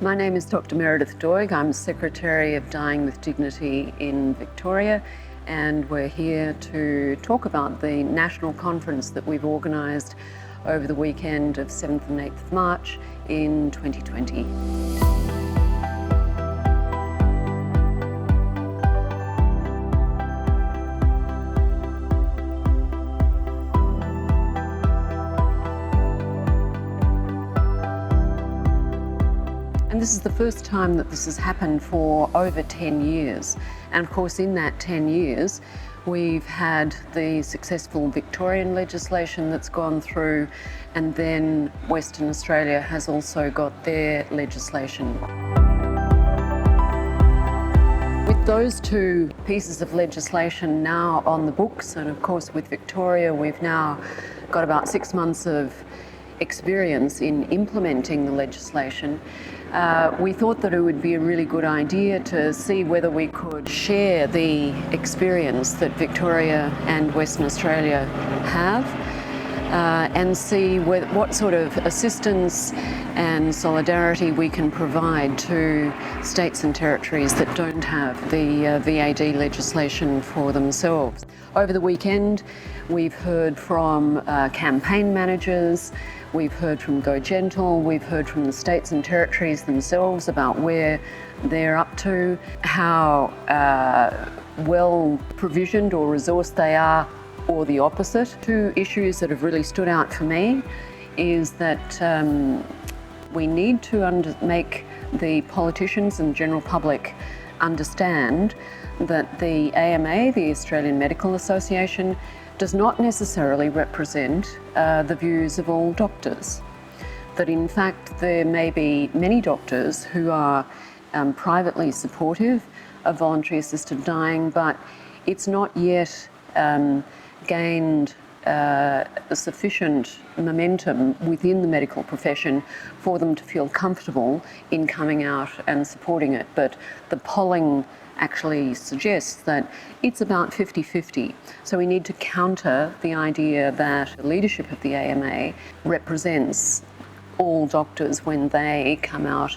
My name is Dr. Meredith Doig. I'm Secretary of Dying with Dignity in Victoria, and we're here to talk about the national conference that we've organised over the weekend of 7th and 8th of March in 2020. And this is the first time that this has happened for over 10 years. And of course, in that 10 years, we've had the successful Victorian legislation that's gone through, and then Western Australia has also got their legislation. With those two pieces of legislation now on the books, and of course with Victoria, we've now got about 6 months of experience in implementing the legislation. We thought that it would be a really good idea to see whether we could share the experience that Victoria and Western Australia have and see what sort of assistance and solidarity we can provide to states and territories that don't have the VAD legislation for themselves. Over the weekend, we've heard from campaign managers, we've heard from Go Gentle, we've heard from the states and territories themselves about where they're up to, how well provisioned or resourced they are, or the opposite. Two issues that have really stood out for me is that we need to make the politicians and general public understand that the AMA, the Australian Medical Association, does not necessarily represent the views of all doctors. That in fact there may be many doctors who are privately supportive of voluntary assisted dying, but it's not yet gained sufficient momentum within the medical profession for them to feel comfortable in coming out and supporting it. But the polling actually suggests that it's about 50-50. So we need to counter the idea that the leadership of the AMA represents all doctors when they come out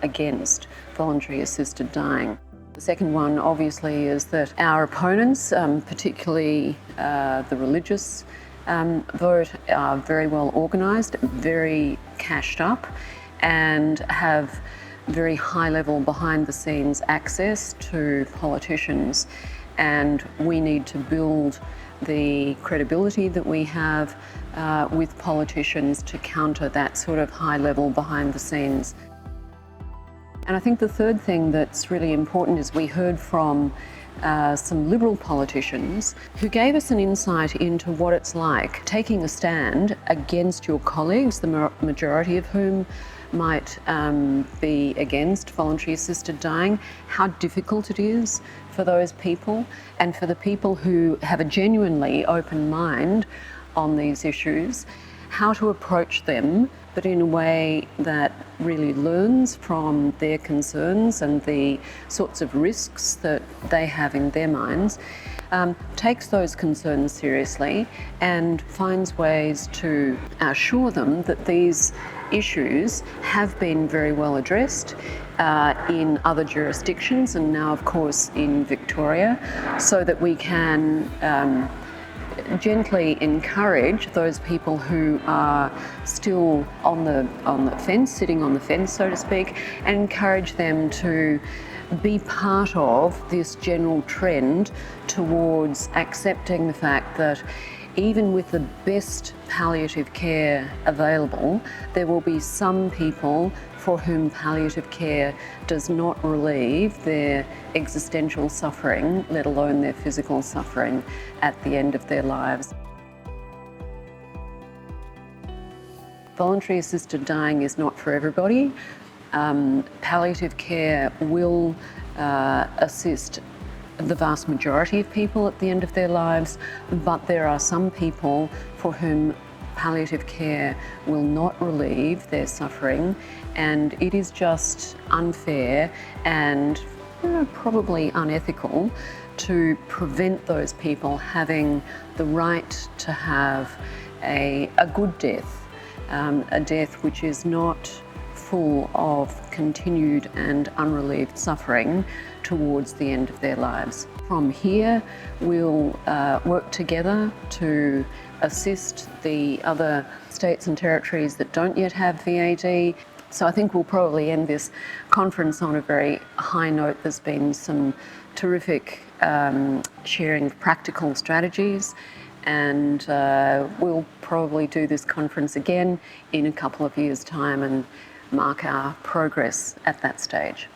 against voluntary assisted dying. The second one, obviously, is that our opponents, particularly the religious vote, are very well organised, very cashed up, and have very high level behind the scenes access to politicians. And we need to build the credibility that we have with politicians to counter that sort of high level behind the scenes. And I think the third thing that's really important is we heard from some Liberal politicians who gave us an insight into what it's like taking a stand against your colleagues, the majority of whom might be against voluntary assisted dying, how difficult it is for those people, and for the people who have a genuinely open mind on these issues, how to approach them, but in a way that really learns from their concerns and the sorts of risks that they have in their minds, takes those concerns seriously and finds ways to assure them that these issues have been very well addressed in other jurisdictions, and now of course in Victoria, so that we can gently encourage those people who are still on the fence, sitting on the fence, so to speak, and encourage them to be part of this general trend towards accepting the fact that even with the best palliative care available, there will be some people for whom palliative care does not relieve their existential suffering, let alone their physical suffering at the end of their lives. Voluntary assisted dying is not for everybody. Palliative care will assist the vast majority of people at the end of their lives, but there are some people for whom palliative care will not relieve their suffering, and it is just unfair and probably unethical to prevent those people having the right to have a good death, a death which is not full of continued and unrelieved suffering towards the end of their lives. From here, we'll work together to assist the other states and territories that don't yet have VAD. So I think we'll probably end this conference on a very high note. There's been some terrific sharing of practical strategies, and we'll probably do this conference again in a couple of years' time and mark our progress at that stage.